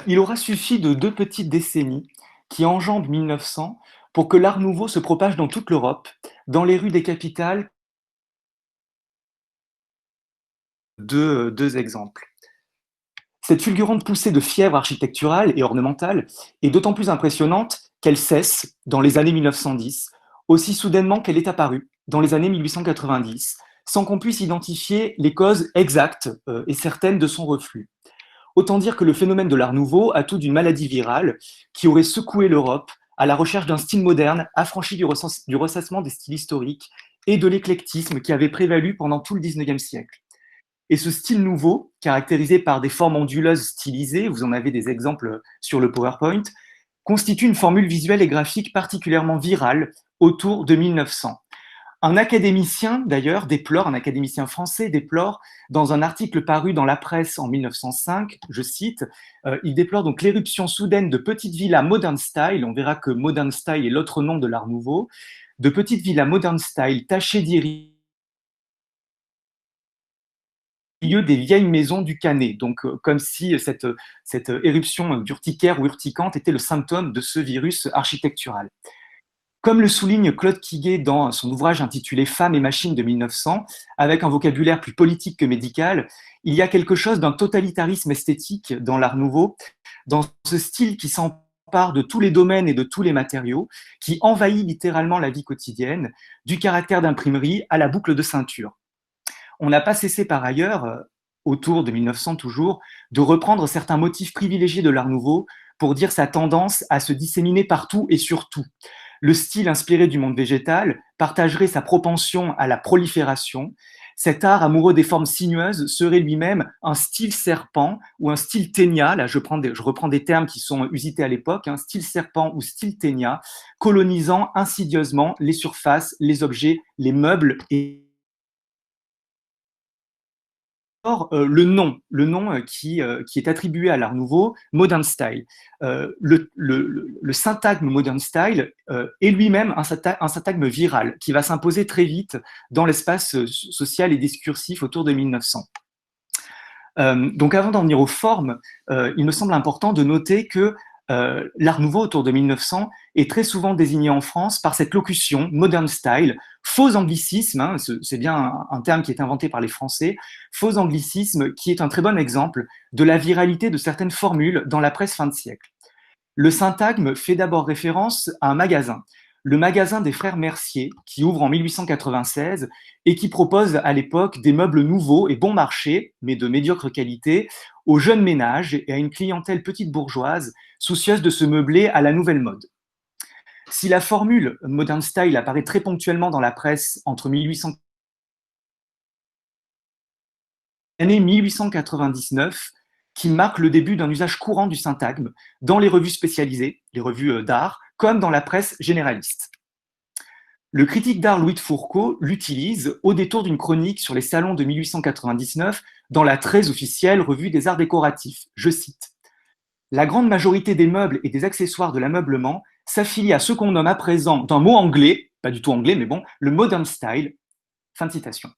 Il aura suffi de 2 petites décennies qui enjambent 1900 pour que l'Art nouveau se propage dans toute l'Europe, dans les rues des capitales. 2 exemples. Cette fulgurante poussée de fièvre architecturale et ornementale est d'autant plus impressionnante qu'elle cesse dans les années 1910, aussi soudainement qu'elle est apparue dans les années 1890, sans qu'on puisse identifier les causes exactes et certaines de son reflux. Autant dire que le phénomène de l'Art nouveau a tout d'une maladie virale qui aurait secoué l'Europe à la recherche d'un style moderne affranchi du ressassement des styles historiques et de l'éclectisme qui avait prévalu pendant tout le XIXe siècle. Et ce style nouveau, caractérisé par des formes onduleuses stylisées, vous en avez des exemples sur le PowerPoint, constitue une formule visuelle et graphique particulièrement virale autour de 1900. Un académicien, d'ailleurs, déplore, un académicien français déplore, dans un article paru dans la presse en 1905, je cite, il déplore donc l'éruption soudaine de petites villas modern style, on verra que modern style est l'autre nom de l'Art nouveau, de petites villas modern style tachées d'iris milieu des vieilles maisons du Canet, donc comme si cette éruption d'urticaire ou urticante était le symptôme de ce virus architectural. Comme le souligne Claude Quiguet dans son ouvrage intitulé Femmes et machines de 1900, avec un vocabulaire plus politique que médical, il y a quelque chose d'un totalitarisme esthétique dans l'Art nouveau, dans ce style qui s'empare de tous les domaines et de tous les matériaux, qui envahit littéralement la vie quotidienne, du caractère d'imprimerie à la boucle de ceinture. On n'a pas cessé par ailleurs, autour de 1900 toujours, de reprendre certains motifs privilégiés de l'Art nouveau pour dire sa tendance à se disséminer partout et sur tout. Le style inspiré du monde végétal partagerait sa propension à la prolifération. Cet art amoureux des formes sinueuses serait lui-même un style serpent ou un style ténia, là je reprends des termes qui sont usités à l'époque, un style serpent ou style ténia, colonisant insidieusement les surfaces, les objets, les meubles et le nom qui est attribué à l'Art nouveau, Modern Style. Le syntagme Modern Style est lui-même un syntagme viral qui va s'imposer très vite dans l'espace social et discursif autour de 1900. Donc avant d'en venir aux formes, il me semble important de noter que l'Art nouveau autour de 1900 est très souvent désigné en France par cette locution modern style, faux anglicisme, hein, c'est bien un terme qui est inventé par les Français, faux anglicisme qui est un très bon exemple de la viralité de certaines formules dans la presse fin de siècle. Le syntagme fait d'abord référence à un magasin, le magasin des frères Mercier, qui ouvre en 1896 et qui propose à l'époque des meubles nouveaux et bon marché, mais de médiocre qualité, aux jeunes ménages et à une clientèle petite bourgeoise soucieuse de se meubler à la nouvelle mode. Si la formule modern style apparaît très ponctuellement dans la presse entre 1800 l'année 1899, qui marque le début d'un usage courant du syntagme dans les revues spécialisées, les revues d'art, comme dans la presse généraliste. Le critique d'art Louis de Fourcault l'utilise au détour d'une chronique sur les salons de 1899 dans la très officielle revue des arts décoratifs. Je cite: la grande majorité des meubles et des accessoires de l'ameublement s'affilient à ce qu'on nomme à présent, d'un mot anglais, pas du tout anglais, mais bon, le modern style. Fin de citation.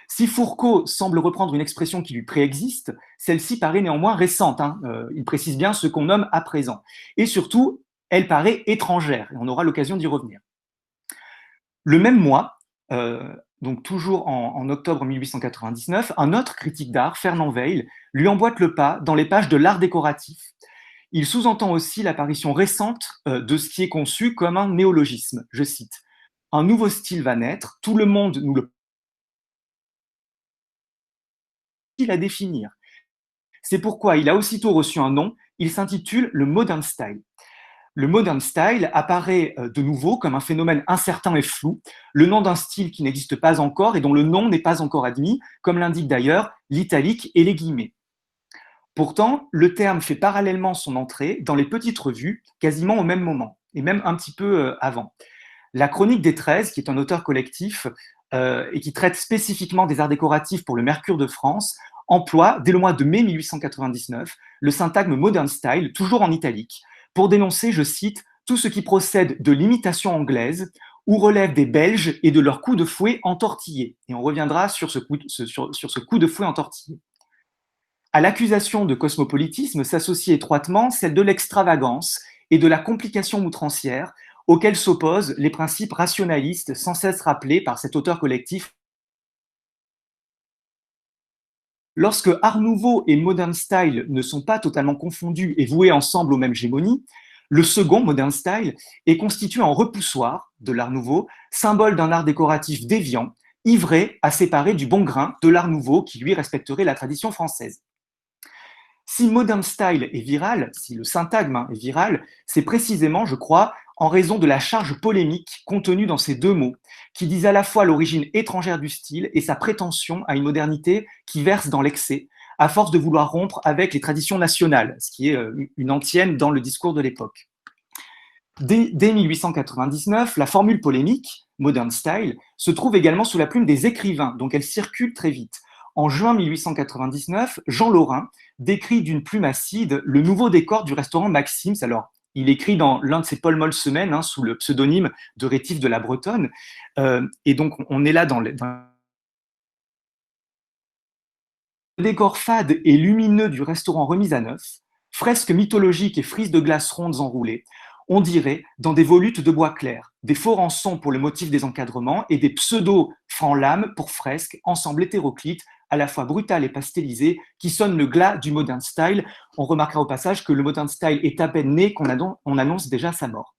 Si Fourcault semble reprendre une expression qui lui préexiste, celle-ci paraît néanmoins récente. Il précise bien ce qu'on nomme à présent. Et surtout, elle paraît étrangère, et on aura l'occasion d'y revenir. Le même mois, donc toujours en octobre 1899, un autre critique d'art, Fernand Weil, lui emboîte le pas dans les pages de l'art décoratif. Il sous-entend aussi l'apparition récente de ce qui est conçu comme un néologisme. Je cite: un nouveau style va naître, tout le monde nous le à définir. C'est pourquoi il a aussitôt reçu un nom, il s'intitule le Modern Style. Le Modern Style apparaît de nouveau comme un phénomène incertain et flou, le nom d'un style qui n'existe pas encore et dont le nom n'est pas encore admis, comme l'indique d'ailleurs l'italique et les guillemets. Pourtant, le terme fait parallèlement son entrée dans les petites revues quasiment au même moment, et même un petit peu avant. La Chronique des 13, qui est un auteur collectif et qui traite spécifiquement des arts décoratifs pour le Mercure de France, emploie, dès le mois de mai 1899, le syntagme Modern Style, toujours en italique, pour dénoncer, je cite, tout ce qui procède de l'imitation anglaise ou relève des Belges et de leur coup de fouet entortillé. Et on reviendra sur ce coup de fouet entortillé. À l'accusation de cosmopolitisme s'associe étroitement celle de l'extravagance et de la complication outrancière, auxquelles s'opposent les principes rationalistes sans cesse rappelés par cet auteur collectif. Lorsque Art Nouveau et Modern Style ne sont pas totalement confondus et voués ensemble aux mêmes gémonies, le second, Modern Style, est constitué en repoussoir de l'Art Nouveau, symbole d'un art décoratif déviant, ivré à séparer du bon grain de l'Art Nouveau qui, lui, respecterait la tradition française. Si Modern Style est viral, si le syntagme est viral, c'est précisément, je crois, en raison de la charge polémique contenue dans ces deux mots, qui disent à la fois l'origine étrangère du style et sa prétention à une modernité qui verse dans l'excès, à force de vouloir rompre avec les traditions nationales, ce qui est une antienne dans le discours de l'époque. Dès 1899, la formule polémique, Modern Style, se trouve également sous la plume des écrivains, donc elle circule très vite. En juin 1899, Jean Lorrain décrit d'une plume acide le nouveau décor du restaurant Maxim's. Alors, il écrit dans l'un de ses Paul Moll semaines, sous le pseudonyme de Rétif de la Bretonne. Et donc, on est là dans le décor fade et lumineux du restaurant remis à neuf, fresques mythologiques et frises de glace rondes enroulées, on dirait dans des volutes de bois clair, des faux rançons pour le motif des encadrements et des pseudo-francs-lames pour fresques, ensemble hétéroclite, à la fois brutal et pastelisé, qui sonne le glas du modern style. On remarquera au passage que le modern style est à peine né qu'on annonce déjà sa mort.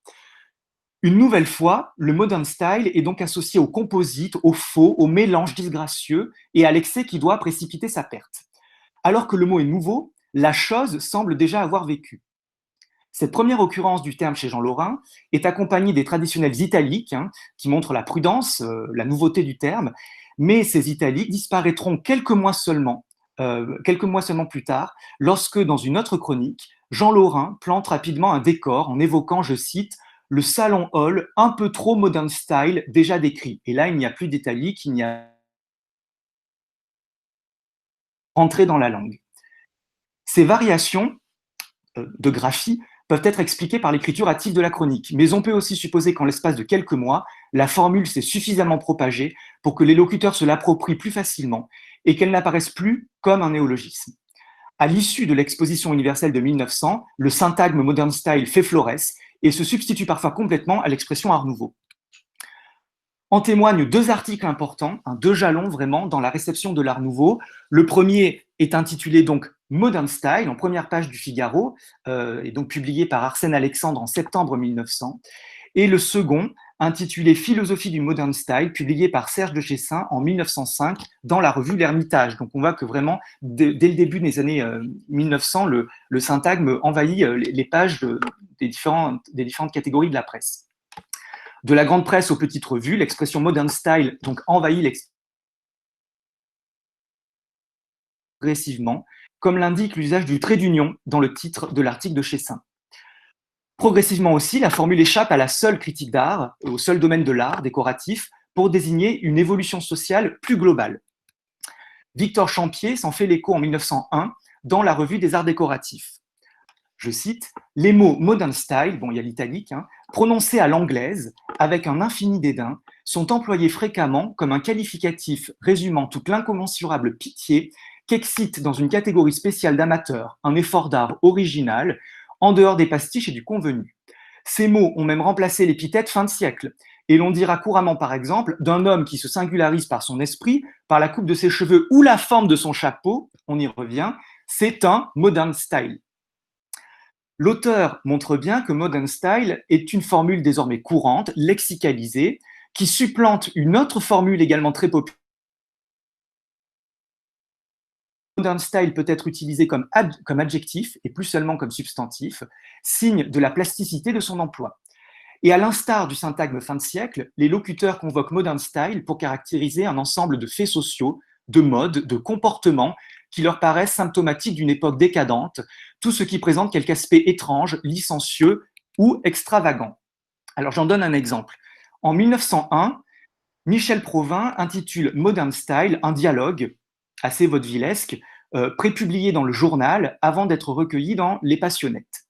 Une nouvelle fois, le modern style est donc associé au composite, au faux, au mélange disgracieux et à l'excès qui doit précipiter sa perte. Alors que le mot est nouveau, la chose semble déjà avoir vécu. Cette première occurrence du terme chez Jean Lorrain est accompagnée des traditionnels italiques, qui montrent la prudence, la nouveauté du terme, mais ces italiques disparaîtront quelques mois seulement plus tard, lorsque, dans une autre chronique, Jean Lorrain plante rapidement un décor en évoquant, je cite, le salon hall un peu trop modern style déjà décrit. Et là, il n'y a plus d'italique, il n'y a rentré dans la langue. Ces variations de graphie peuvent être expliquées par l'écriture hâtive de la chronique, mais on peut aussi supposer qu'en l'espace de quelques mois, la formule s'est suffisamment propagée pour que les locuteurs se l'approprient plus facilement et qu'elle n'apparaisse plus comme un néologisme. À l'issue de l'exposition universelle de 1900, le syntagme modern style fait florès et se substitue parfois complètement à l'expression art nouveau. En témoignent deux articles importants, deux jalons vraiment dans la réception de l'art nouveau. Le premier est intitulé donc Modern Style, en première page du Figaro, et donc publié par Arsène Alexandre en septembre 1900. Et le second, intitulé Philosophie du Modern Style, publié par Serge de Chessin en 1905 dans la revue L'Ermitage. Donc on voit que vraiment, dès le début des années 1900, le syntagme envahit les pages des différentes catégories de la presse. De la grande presse aux petites revues, l'expression modern style donc envahit progressivement, comme l'indique l'usage du trait d'union dans le titre de l'article de Chessin. Progressivement aussi, la formule échappe à la seule critique d'art, au seul domaine de l'art décoratif, pour désigner une évolution sociale plus globale. Victor Champier s'en fait l'écho en 1901 dans la revue des arts décoratifs. Je cite, « Les mots modern style », bon, il y a l'italique, prononcés à l'anglaise, avec un infini dédain, sont employés fréquemment comme un qualificatif résumant toute l'incommensurable pitié qu'excite dans une catégorie spéciale d'amateurs un effort d'art original, en dehors des pastiches et du convenu. Ces mots ont même remplacé l'épithète fin de siècle, et l'on dira couramment, par exemple, d'un homme qui se singularise par son esprit, par la coupe de ses cheveux ou la forme de son chapeau, on y revient, c'est un modern style. L'auteur montre bien que modern style est une formule désormais courante, lexicalisée, qui supplante une autre formule également très populaire. Modern style peut être utilisé comme adjectif et plus seulement comme substantif, signe de la plasticité de son emploi. Et à l'instar du syntagme fin de siècle, les locuteurs convoquent modern style pour caractériser un ensemble de faits sociaux, de modes, de comportements qui leur paraissent symptomatiques d'une époque décadente, tout ce qui présente quelque aspect étrange, licencieux ou extravagant. Alors j'en donne un exemple. En 1901, Michel Provin intitule Modern Style un dialogue assez vaudevillesque, prépublié dans le journal avant d'être recueilli dans Les Passionnettes.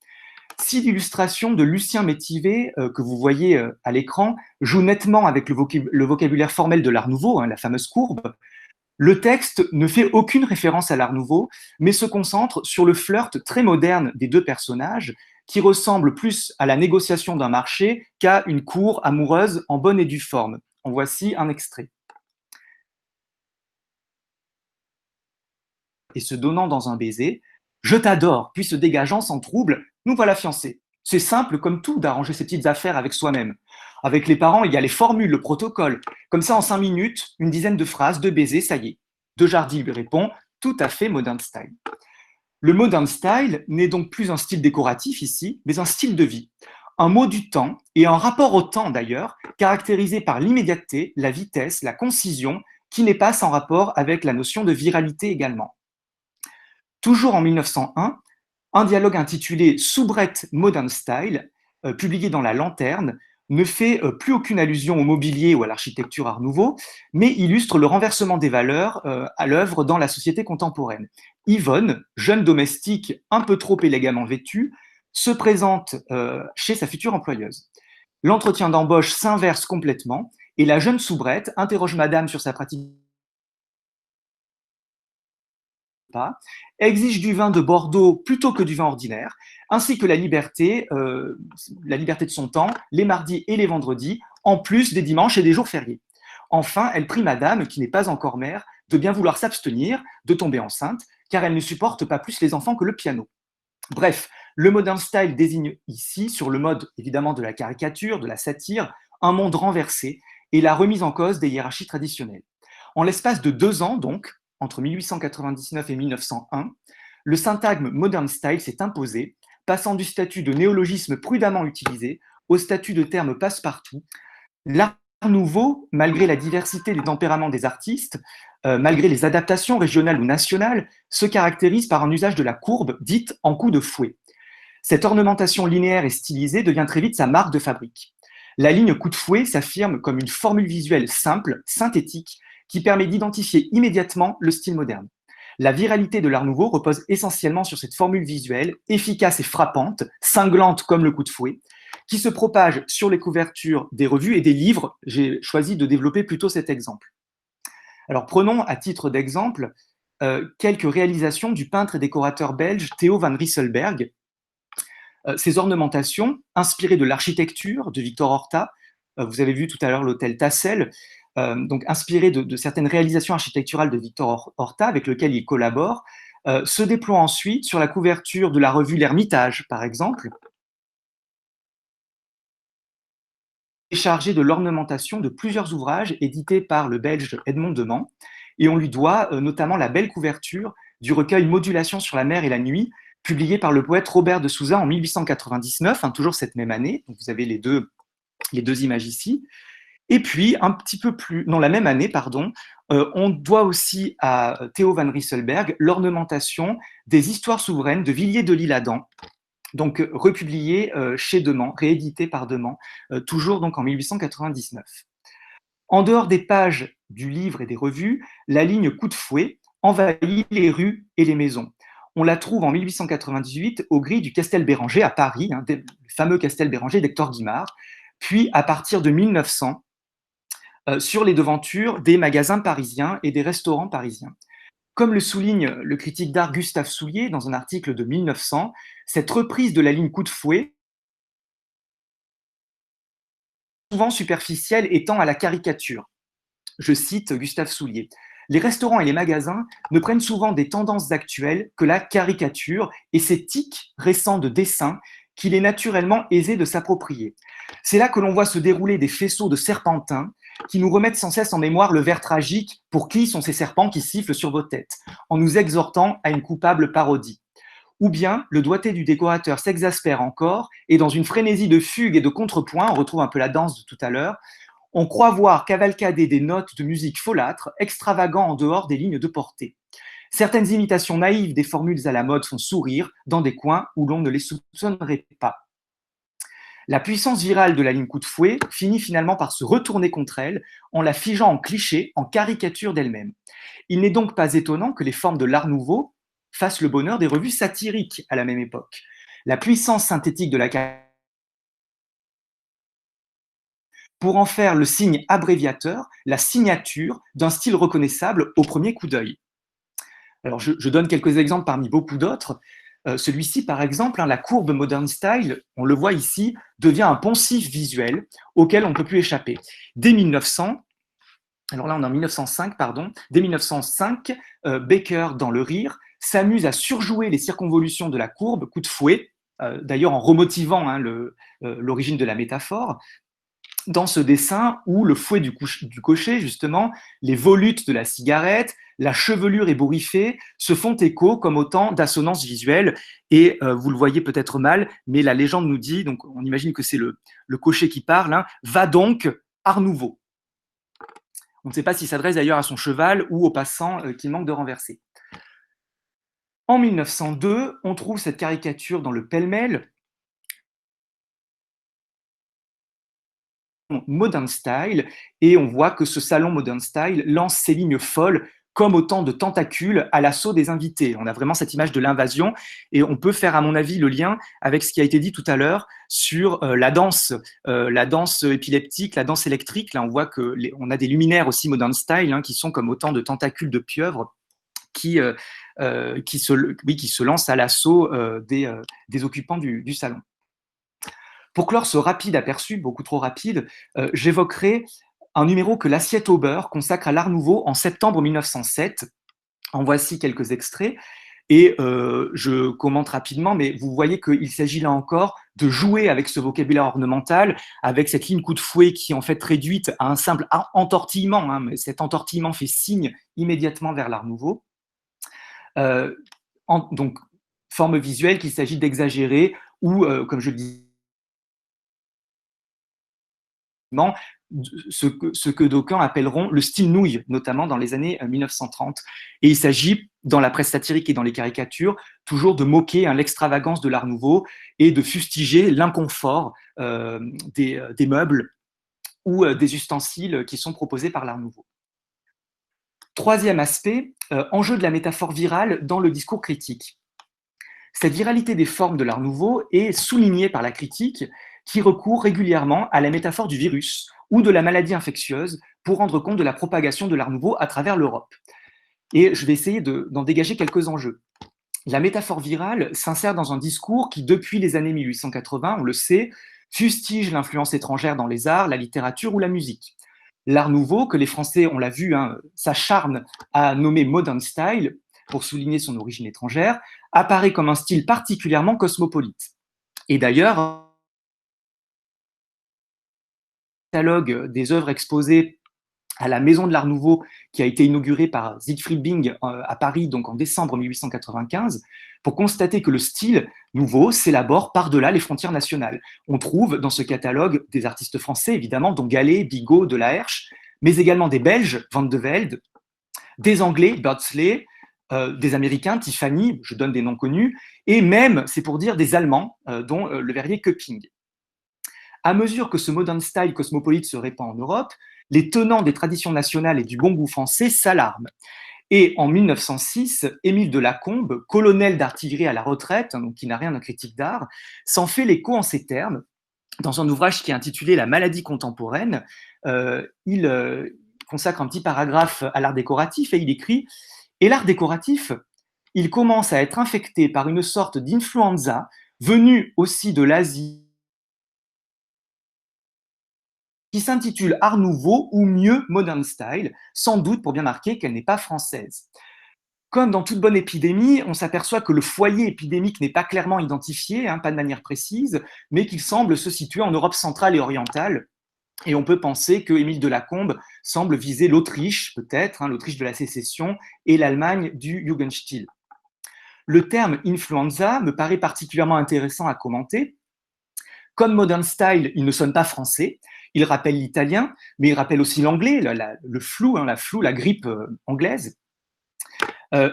6 illustrations de Lucien Métivé, que vous voyez à l'écran, jouent nettement avec le vocabulaire formel de l'Art Nouveau, la fameuse courbe. Le texte ne fait aucune référence à l'Art nouveau, mais se concentre sur le flirt très moderne des deux personnages, qui ressemble plus à la négociation d'un marché qu'à une cour amoureuse en bonne et due forme. En voici un extrait. Et se donnant dans un baiser, je t'adore, puis se dégageant sans trouble, nous voilà fiancés. C'est simple comme tout d'arranger ses petites affaires avec soi-même. Avec les parents, il y a les formules, le protocole. Comme ça, en 5 minutes, une dizaine de phrases, de baisers, ça y est. De Jardy lui répond, tout à fait modern style. Le modern style n'est donc plus un style décoratif ici, mais un style de vie. Un mot du temps, et un rapport au temps d'ailleurs, caractérisé par l'immédiateté, la vitesse, la concision, qui n'est pas sans rapport avec la notion de viralité également. Toujours en 1901, un dialogue intitulé Soubrette Modern Style, publié dans La Lanterne, ne fait plus aucune allusion au mobilier ou à l'architecture Art Nouveau, mais illustre le renversement des valeurs à l'œuvre dans la société contemporaine. Yvonne, jeune domestique un peu trop élégamment vêtue, se présente chez sa future employeuse. L'entretien d'embauche s'inverse complètement et la jeune soubrette interroge madame sur sa pratique pas, exige du vin de Bordeaux plutôt que du vin ordinaire, ainsi que la liberté de son temps, les mardis et les vendredis, en plus des dimanches et des jours fériés. Enfin, elle prie madame, qui n'est pas encore mère, de bien vouloir s'abstenir de tomber enceinte, car elle ne supporte pas plus les enfants que le piano. Bref, le modern style désigne ici, sur le mode évidemment de la caricature, de la satire, un monde renversé et la remise en cause des hiérarchies traditionnelles. En l'espace de 2 ans, donc, entre 1899 et 1901, le syntagme modern style s'est imposé, passant du statut de néologisme prudemment utilisé au statut de terme passe-partout. L'art nouveau, malgré la diversité des tempéraments des artistes, malgré les adaptations régionales ou nationales, se caractérise par un usage de la courbe dite en coup de fouet. Cette ornementation linéaire et stylisée devient très vite sa marque de fabrique. La ligne coup de fouet s'affirme comme une formule visuelle simple, synthétique, qui permet d'identifier immédiatement le style moderne. La viralité de l'Art nouveau repose essentiellement sur cette formule visuelle, efficace et frappante, cinglante comme le coup de fouet, qui se propage sur les couvertures des revues et des livres. J'ai choisi de développer plutôt cet exemple. Alors prenons à titre d'exemple quelques réalisations du peintre et décorateur belge Theo van Rysselberghe. Ces ornementations, inspirées de l'architecture de Victor Horta, vous avez vu tout à l'heure l'hôtel Tassel, donc inspiré de certaines réalisations architecturales de Victor Horta avec lequel il collabore, se déploie ensuite sur la couverture de la revue L'Ermitage, par exemple, est chargé de l'ornementation de plusieurs ouvrages édités par le Belge Edmond Demand, et on lui doit notamment la belle couverture du recueil Modulation sur la mer et la nuit, publié par le poète Robert de Souza en 1899, toujours cette même année. Donc vous avez les deux images ici. Et puis, un petit peu plus, non, la même année, pardon, on doit aussi à Theo van Rysselberghe l'ornementation des histoires souveraines de Villiers de l'Isle-Adam, donc republié chez Demand, réédité par Demand, toujours donc en 1899. En dehors des pages du livre et des revues, la ligne coup de fouet envahit les rues et les maisons. On la trouve en 1898 aux grilles du Castel Béranger à Paris, le fameux Castel Béranger d'Hector Guimard, puis à partir de 1900 sur les devantures des magasins parisiens et des restaurants parisiens. Comme le souligne le critique d'art Gustave Soulier dans un article de 1900, cette reprise de la ligne coup de fouet, souvent superficielle et tend à la caricature. Je cite Gustave Soulier. Les restaurants et les magasins ne prennent souvent des tendances actuelles que la caricature et ces tics récents de dessin qu'il est naturellement aisé de s'approprier. C'est là que l'on voit se dérouler des faisceaux de serpentins qui nous remettent sans cesse en mémoire le vers tragique pour qui sont ces serpents qui sifflent sur vos têtes, en nous exhortant à une coupable parodie. Ou bien le doigté du décorateur s'exaspère encore et dans une frénésie de fugue et de contrepoint, on retrouve un peu la danse de tout à l'heure, on croit voir cavalcader des notes de musique folâtre, extravagant en dehors des lignes de portée. Certaines imitations naïves des formules à la mode font sourire dans des coins où l'on ne les soupçonnerait pas. La puissance virale de la ligne coup de fouet finit finalement par se retourner contre elle en la figeant en cliché, en caricature d'elle-même. Il n'est donc pas étonnant que les formes de l'art nouveau fassent le bonheur des revues satiriques à la même époque. La puissance synthétique de la pour en faire le signe abréviateur, la signature d'un style reconnaissable au premier coup d'œil. Alors, je donne quelques exemples parmi beaucoup d'autres. Celui-ci, par exemple, la courbe Modern Style, on le voit ici, devient un poncif visuel auquel on ne peut plus échapper. Dès 1900, alors là on est en 1905, pardon, dès 1905, Baker, dans Le Rire, s'amuse à surjouer les circonvolutions de la courbe, coup de fouet, d'ailleurs en remotivant l'origine de la métaphore, dans ce dessin où le fouet du cocher, justement, les volutes de la cigarette, la chevelure ébouriffée se font écho comme autant d'assonances visuelles. Et vous le voyez peut-être mal, mais la légende nous dit, donc on imagine que c'est le cocher qui parle, hein, va donc Art Nouveau. On ne sait pas s'il s'adresse d'ailleurs à son cheval ou aux passants qu'il manque de renverser. En 1902, on trouve cette caricature dans le pêle-mêle, Modern Style, et on voit que ce salon Modern Style lance ses lignes folles comme autant de tentacules à l'assaut des invités. On a vraiment cette image de l'invasion, et on peut faire, à mon avis, le lien avec ce qui a été dit tout à l'heure sur la danse épileptique, la danse électrique. Là, on voit qu'on a des luminaires aussi Modern Style, hein, qui sont comme autant de tentacules de pieuvre qui se lancent à l'assaut des occupants du salon. Pour clore ce rapide aperçu, beaucoup trop rapide, j'évoquerai un numéro que l'Assiette au beurre consacre à l'Art Nouveau en septembre 1907. En voici quelques extraits. Et je commente rapidement, mais vous voyez qu'il s'agit là encore de jouer avec ce vocabulaire ornemental, avec cette ligne coup de fouet qui est en fait réduite à un simple entortillement, hein, mais cet entortillement fait signe immédiatement vers l'Art Nouveau. Donc, forme visuelle qu'il s'agit d'exagérer ou, comme je le dis, ce que d'aucuns appelleront le style nouille, notamment dans les années 1930. Et il s'agit, dans la presse satirique et dans les caricatures, toujours de moquer l'extravagance de l'Art Nouveau et de fustiger l'inconfort des meubles ou des ustensiles qui sont proposés par l'Art Nouveau. Troisième aspect, enjeu de la métaphore virale dans le discours critique. Cette viralité des formes de l'Art Nouveau est soulignée par la critique qui recourt régulièrement à la métaphore du virus ou de la maladie infectieuse pour rendre compte de la propagation de l'Art Nouveau à travers l'Europe. Et je vais essayer d'en dégager quelques enjeux. La métaphore virale s'insère dans un discours qui, depuis les années 1880, on le sait, fustige l'influence étrangère dans les arts, la littérature ou la musique. L'Art Nouveau, que les Français, on l'a vu, hein, s'acharnent à nommer Modern Style pour souligner son origine étrangère, apparaît comme un style particulièrement cosmopolite. Et d'ailleurs, catalogue des œuvres exposées à la Maison de l'Art Nouveau qui a été inaugurée par Siegfried Bing à Paris donc en décembre 1895, pour constater que le style nouveau s'élabore par-delà les frontières nationales. On trouve dans ce catalogue des artistes français, évidemment, dont Gallet, Bigot, Delaherche, mais également des Belges, Van de Velde, des Anglais, Beardsley, des Américains, Tiffany, je donne des noms connus, et même, c'est pour dire, des Allemands, dont le verrier Köpping. À mesure que ce modern style cosmopolite se répand en Europe, les tenants des traditions nationales et du bon goût français s'alarment. Et en 1906, Émile de Lacombe, colonel d'artillerie à la retraite, donc qui n'a rien d'un critique d'art, s'en fait l'écho en ces termes. Dans un ouvrage qui est intitulé La maladie contemporaine, il consacre un petit paragraphe à l'art décoratif et il écrit « Et l'art décoratif, il commence à être infecté par une sorte d'influenza venue aussi de l'Asie qui s'intitule Art Nouveau ou mieux Modern Style, sans doute pour bien marquer qu'elle n'est pas française. » Comme dans toute bonne épidémie, on s'aperçoit que le foyer épidémique n'est pas clairement identifié, hein, pas de manière précise, mais qu'il semble se situer en Europe centrale et orientale. Et on peut penser que Émile de Lacombe semble viser l'Autriche, peut-être, hein, l'Autriche de la Sécession, et l'Allemagne du Jugendstil. Le terme influenza me paraît particulièrement intéressant à commenter. Comme Modern Style, il ne sonne pas français, il rappelle l'italien, mais il rappelle aussi l'anglais, le flu, hein, la grippe anglaise.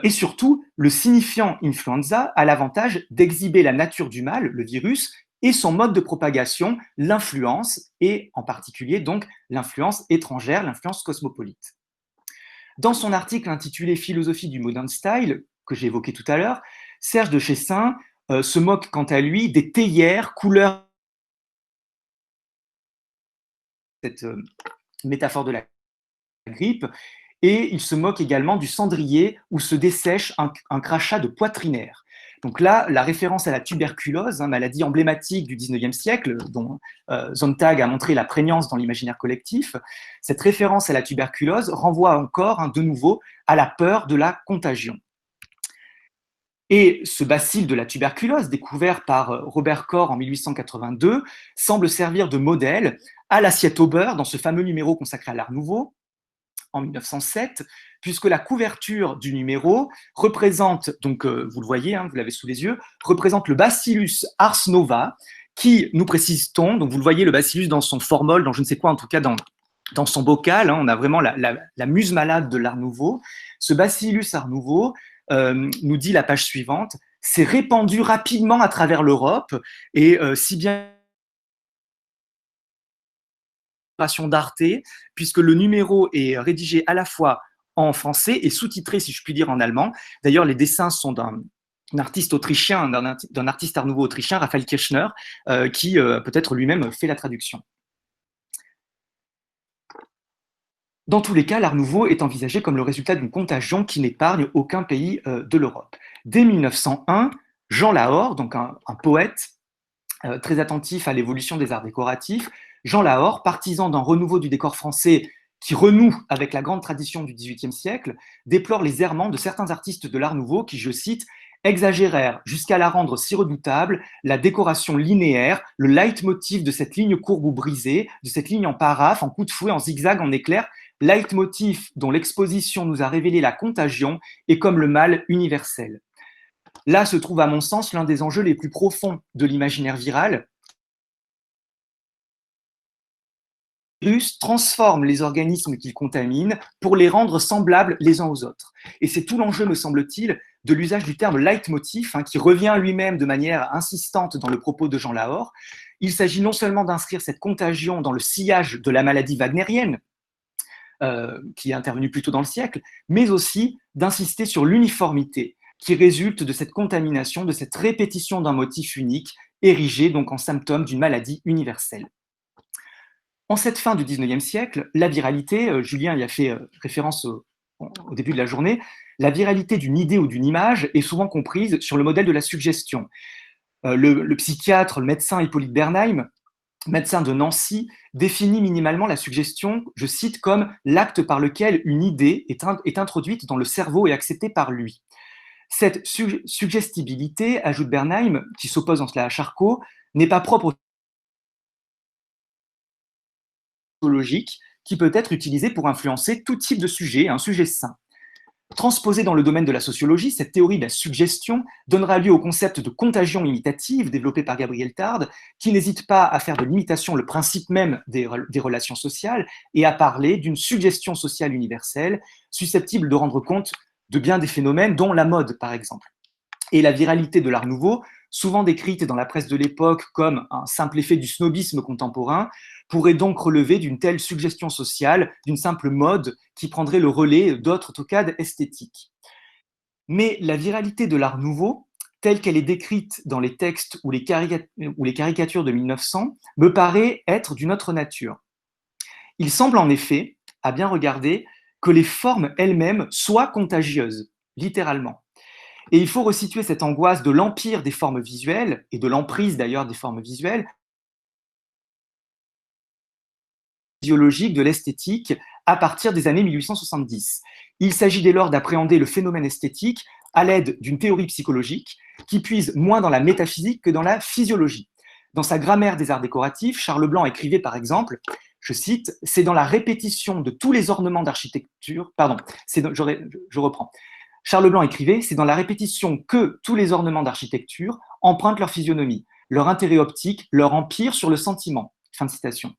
Et surtout, le signifiant influenza a l'avantage d'exhiber la nature du mal, le virus, et son mode de propagation, l'influence, et en particulier donc l'influence étrangère, l'influence cosmopolite. Dans son article intitulé Philosophie du Modern Style, que j'ai évoqué tout à l'heure, Serge de Chessin se moque quant à lui des théières couleurs cette métaphore de la grippe, et il se moque également du cendrier où se dessèche un crachat de poitrinaire. Donc là, la référence à la tuberculose, maladie emblématique du 19e siècle, dont Sontag a montré la prégnance dans l'imaginaire collectif, cette référence à la tuberculose renvoie encore, de nouveau, à la peur de la contagion. Et ce bacille de la tuberculose, découvert par Robert Koch en 1882, semble servir de modèle à l'assiette au beurre dans ce fameux numéro consacré à l'Art Nouveau, en 1907, puisque la couverture du numéro représente, donc vous le voyez, vous l'avez sous les yeux, représente le Bacillus ars nova, qui, nous précise-t-on, donc vous le voyez, le Bacillus dans son formol, dans je ne sais quoi, en tout cas dans son bocal, on a vraiment la muse malade de l'Art Nouveau. Ce Bacillus Art Nouveau, nous dit la page suivante, s'est répandu rapidement à travers l'Europe, et si bien d'Arte, puisque le numéro est rédigé à la fois en français et sous-titré, si je puis dire, en allemand. D'ailleurs, les dessins sont d'un artiste autrichien, d'un artiste art nouveau autrichien, Raphaël Kirchner, qui peut-être lui-même fait la traduction. Dans tous les cas, l'art nouveau est envisagé comme le résultat d'une contagion qui n'épargne aucun pays de l'Europe. Dès 1901, Jean Lahore, donc un poète très attentif à l'évolution des arts décoratifs, Jean Lahore, partisan d'un renouveau du décor français qui renoue avec la grande tradition du XVIIIe siècle, déplore les errements de certains artistes de l'Art nouveau qui, je cite, exagérèrent jusqu'à la rendre si redoutable la décoration linéaire, le leitmotiv de cette ligne courbe ou brisée, de cette ligne en paraphe, en coup de fouet, en zigzag, en éclair, leitmotiv dont l'exposition nous a révélé la contagion et comme le mal universel. Là se trouve, à mon sens, l'un des enjeux les plus profonds de l'imaginaire viral. Le virus transforme les organismes qu'il contamine pour les rendre semblables les uns aux autres. Et c'est tout l'enjeu, me semble-t-il, de l'usage du terme leitmotiv, qui revient lui-même de manière insistante dans le propos de Jean Lahore. Il s'agit non seulement d'inscrire cette contagion dans le sillage de la maladie wagnérienne, qui est intervenue plus tôt dans le siècle, mais aussi d'insister sur l'uniformité qui résulte de cette contamination, de cette répétition d'un motif unique, érigé donc en symptôme d'une maladie universelle. En cette fin du XIXe siècle, la viralité, Julien y a fait référence au début de la journée, la viralité d'une idée ou d'une image est souvent comprise sur le modèle de la suggestion. Le psychiatre, le médecin Hippolyte Bernheim, médecin de Nancy, définit minimalement la suggestion, je cite, comme l'acte par lequel une idée est introduite dans le cerveau et acceptée par lui. Cette suggestibilité, ajoute Bernheim, qui s'oppose en cela à Charcot, n'est pas propre au logique, qui peut être utilisée pour influencer tout type de sujet, un sujet sain. Transposée dans le domaine de la sociologie, cette théorie de la suggestion donnera lieu au concept de contagion imitative développé par Gabriel Tarde, qui n'hésite pas à faire de l'imitation le principe même des relations sociales et à parler d'une suggestion sociale universelle susceptible de rendre compte de bien des phénomènes, dont la mode, par exemple. Et la viralité de l'Art nouveau, souvent décrite dans la presse de l'époque comme un simple effet du snobisme contemporain, pourrait donc relever d'une telle suggestion sociale, d'une simple mode qui prendrait le relais d'autres toccades esthétiques. Mais la viralité de l'Art nouveau, telle qu'elle est décrite dans les textes ou les caricatures de 1900, me paraît être d'une autre nature. Il semble en effet, à bien regarder, que les formes elles-mêmes soient contagieuses, littéralement. Et il faut resituer cette angoisse de l'empire des formes visuelles, et de l'emprise d'ailleurs des formes visuelles, physiologique de l'esthétique à partir des années 1870. Il s'agit dès lors d'appréhender le phénomène esthétique à l'aide d'une théorie psychologique qui puise moins dans la métaphysique que dans la physiologie. Dans sa grammaire des arts décoratifs, Charles Blanc écrivait par exemple, je cite, « C'est dans la répétition de tous les ornements d'architecture, je reprends, Charles Blanc écrivait, c'est dans la répétition que tous les ornements d'architecture empruntent leur physionomie, leur intérêt optique, leur empire sur le sentiment. » Fin de citation.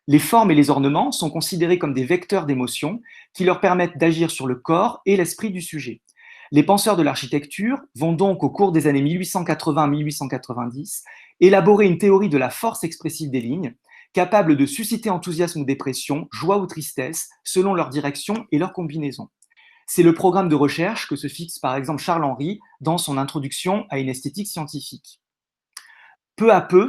Les formes et les ornements sont considérés comme des vecteurs d'émotion qui leur permettent d'agir sur le corps et l'esprit du sujet. Les penseurs de l'architecture vont donc, au cours des années 1880-1890, élaborer une théorie de la force expressive des lignes, capable de susciter enthousiasme ou dépression, joie ou tristesse, selon leur direction et leur combinaison. C'est le programme de recherche que se fixe par exemple Charles Henry dans son introduction à une esthétique scientifique. Peu à peu,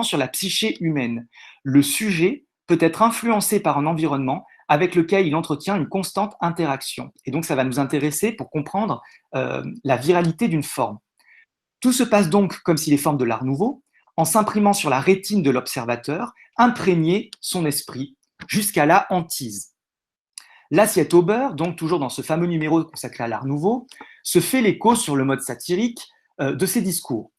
sur la psyché humaine. Le sujet peut être influencé par un environnement avec lequel il entretient une constante interaction. Et donc, ça va nous intéresser pour comprendre la viralité d'une forme. Tout se passe donc comme si les formes de l'Art nouveau, en s'imprimant sur la rétine de l'observateur, imprégnaient son esprit jusqu'à la hantise. L'assiette au beurre, donc toujours dans ce fameux numéro consacré à l'Art nouveau, se fait l'écho sur le mode satirique de ses discours.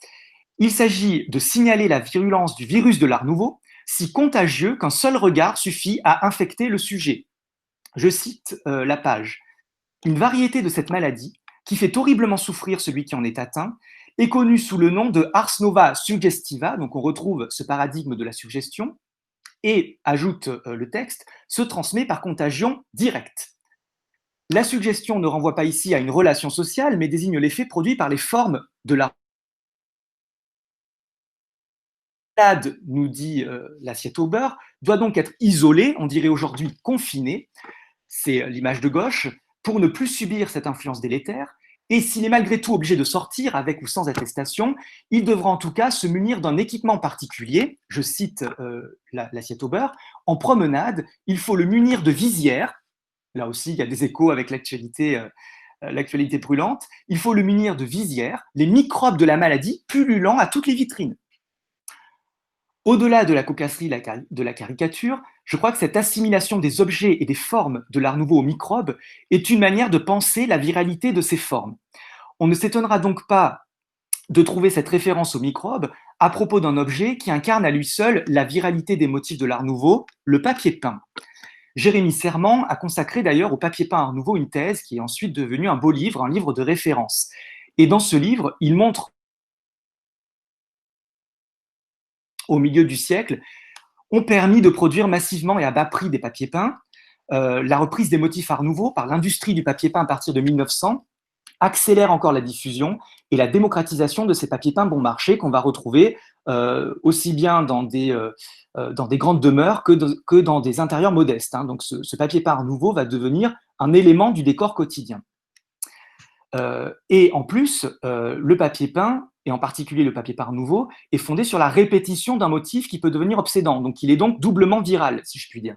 Il s'agit de signaler la virulence du virus de l'Art nouveau, si contagieux qu'un seul regard suffit à infecter le sujet. Je cite la page. Une variété de cette maladie, qui fait horriblement souffrir celui qui en est atteint, est connue sous le nom de ars nova suggestiva, donc on retrouve ce paradigme de la suggestion, et, ajoute le texte, se transmet par contagion directe. La suggestion ne renvoie pas ici à une relation sociale, mais désigne l'effet produit par les formes de l'art. La malade, nous dit l'assiette au beurre, doit donc être isolée, on dirait aujourd'hui confinée, c'est l'image de gauche, pour ne plus subir cette influence délétère. Et s'il est malgré tout obligé de sortir avec ou sans attestation, il devra en tout cas se munir d'un équipement particulier, je cite l'assiette au beurre, en promenade, il faut le munir de visière, là aussi il y a des échos avec l'actualité brûlante, il faut le munir de visière, les microbes de la maladie pullulant à toutes les vitrines. Au-delà de la cocasserie de la caricature, je crois que cette assimilation des objets et des formes de l'Art nouveau aux microbes est une manière de penser la viralité de ces formes. On ne s'étonnera donc pas de trouver cette référence aux microbes à propos d'un objet qui incarne à lui seul la viralité des motifs de l'Art nouveau, le papier peint. Jérémy Serment a consacré d'ailleurs au papier peint Art nouveau une thèse qui est ensuite devenue un beau livre, un livre de référence. Et dans ce livre, il montre au milieu du siècle, ont permis de produire massivement et à bas prix des papiers peints. La reprise des motifs Art nouveau par l'industrie du papier peint à partir de 1900 accélère encore la diffusion et la démocratisation de ces papiers peints bon marché qu'on va retrouver aussi bien dans des grandes demeures que dans des intérieurs modestes. Hein. Donc ce papier peint Art nouveau va devenir un élément du décor quotidien. Et en plus, le papier peint, et en particulier le papier peint nouveau, est fondé sur la répétition d'un motif qui peut devenir obsédant. Donc il est donc doublement viral, si je puis dire.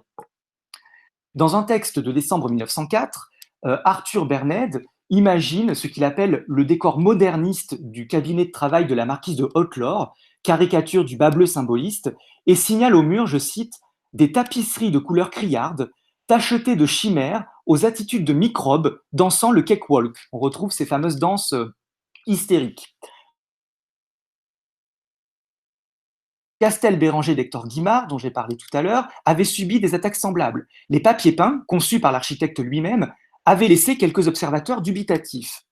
Dans un texte de décembre 1904, Arthur Berned imagine ce qu'il appelle le décor moderniste du cabinet de travail de la marquise de Haute-Laure, caricature du bas bleu symboliste, et signale au mur, je cite, des tapisseries de couleur criarde, tachetées de chimères aux attitudes de microbes dansant le cakewalk. On retrouve ces fameuses danses hystériques. Castel Béranger d'Hector Guimard, dont j'ai parlé tout à l'heure, avait subi des attaques semblables. Les papiers peints, conçus par l'architecte lui-même, avaient laissé quelques observateurs dubitatifs.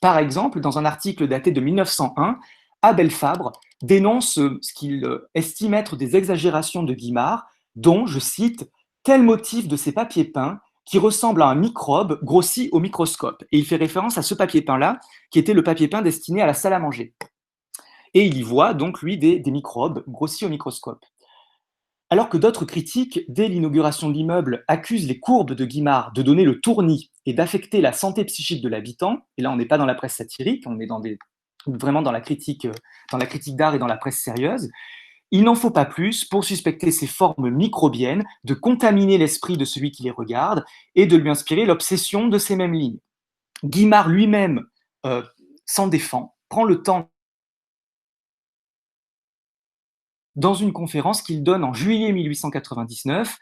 Par exemple, dans un article daté de 1901, Abel Fabre dénonce ce qu'il estime être des exagérations de Guimard, dont, je cite, « tel motif de ces papiers peints qui ressemble à un microbe grossi au microscope ». Et il fait référence à ce papier peint-là, qui était le papier peint destiné à la salle à manger. Et il y voit donc, lui, des microbes grossis au microscope. Alors que d'autres critiques, dès l'inauguration de l'immeuble, accusent les courbes de Guimard de donner le tournis et d'affecter la santé psychique de l'habitant, et là on n'est pas dans la presse satirique, on est vraiment dans la critique d'art et dans la presse sérieuse, il n'en faut pas plus pour suspecter ces formes microbiennes de contaminer l'esprit de celui qui les regarde et de lui inspirer l'obsession de ces mêmes lignes. Guimard lui-même s'en défend, prend le temps dans une conférence qu'il donne en juillet 1899,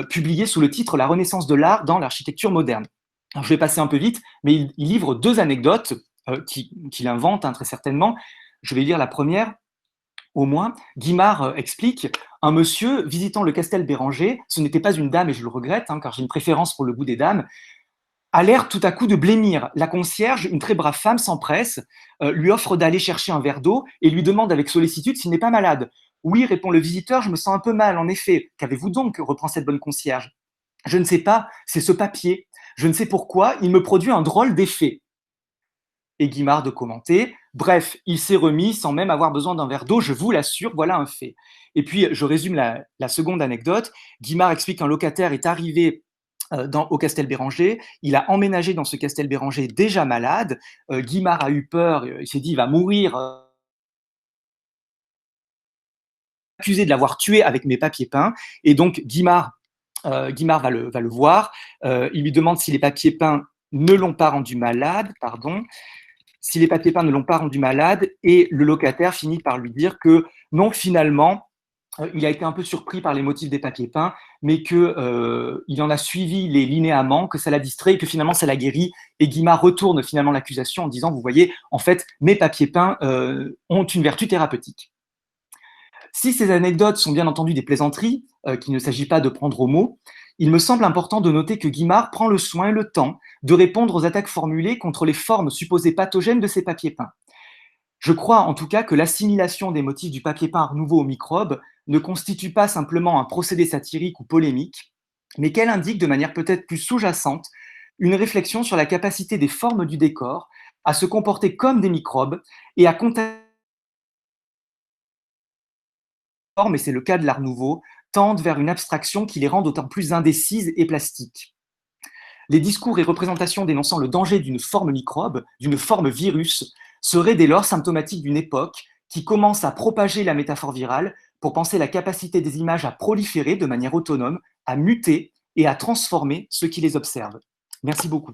publiée sous le titre La Renaissance de l'art dans l'architecture moderne. Alors, je vais passer un peu vite, mais il livre deux anecdotes qu'il invente, très certainement. Je vais lire la première, au moins. Guimard explique, un monsieur visitant le Castel Béranger, ce n'était pas une dame et je le regrette, car j'ai une préférence pour le goût des dames, a l'air tout à coup de blêmir. La concierge, une très brave femme, s'empresse, lui offre d'aller chercher un verre d'eau et lui demande avec sollicitude s'il n'est pas malade. Oui, répond le visiteur, je me sens un peu mal, en effet. Qu'avez-vous donc reprend cette bonne concierge. Je ne sais pas, c'est ce papier. Je ne sais pourquoi, il me produit un drôle d'effet. Et Guimard de commenter, bref, il s'est remis sans même avoir besoin d'un verre d'eau, je vous l'assure, voilà un fait. Et puis, je résume la seconde anecdote. Guimard explique qu'un locataire est arrivé au Castel Béranger, il a emménagé dans ce Castel Béranger déjà malade, Guimard a eu peur, il s'est dit il va mourir accusé de l'avoir tué avec mes papiers peints. Et donc, Guimard va le voir. Il lui demande si les papiers peints ne l'ont pas rendu malade, si les papiers peints ne l'ont pas rendu malade, et le locataire finit par lui dire que non, finalement, il a été un peu surpris par les motifs des papiers peints, mais qu'il en a suivi les linéaments, que ça l'a distrait, et que finalement ça l'a guéri. Et Guimard retourne finalement l'accusation en disant, vous voyez, en fait, mes papiers peints ont une vertu thérapeutique. Si ces anecdotes sont bien entendu des plaisanteries, qu'il ne s'agit pas de prendre au mot, il me semble important de noter que Guimard prend le soin et le temps de répondre aux attaques formulées contre les formes supposées pathogènes de ces papiers peints. Je crois en tout cas que l'assimilation des motifs du papier peint Art Nouveau aux microbes ne constitue pas simplement un procédé satirique ou polémique, mais qu'elle indique de manière peut-être plus sous-jacente une réflexion sur la capacité des formes du décor à se comporter comme des microbes et à contacter, et c'est le cas de l'Art Nouveau, tendent vers une abstraction qui les rend d'autant plus indécises et plastiques. Les discours et représentations dénonçant le danger d'une forme microbe, d'une forme virus, seraient dès lors symptomatiques d'une époque qui commence à propager la métaphore virale pour penser la capacité des images à proliférer de manière autonome, à muter et à transformer ceux qui les observent. Merci beaucoup.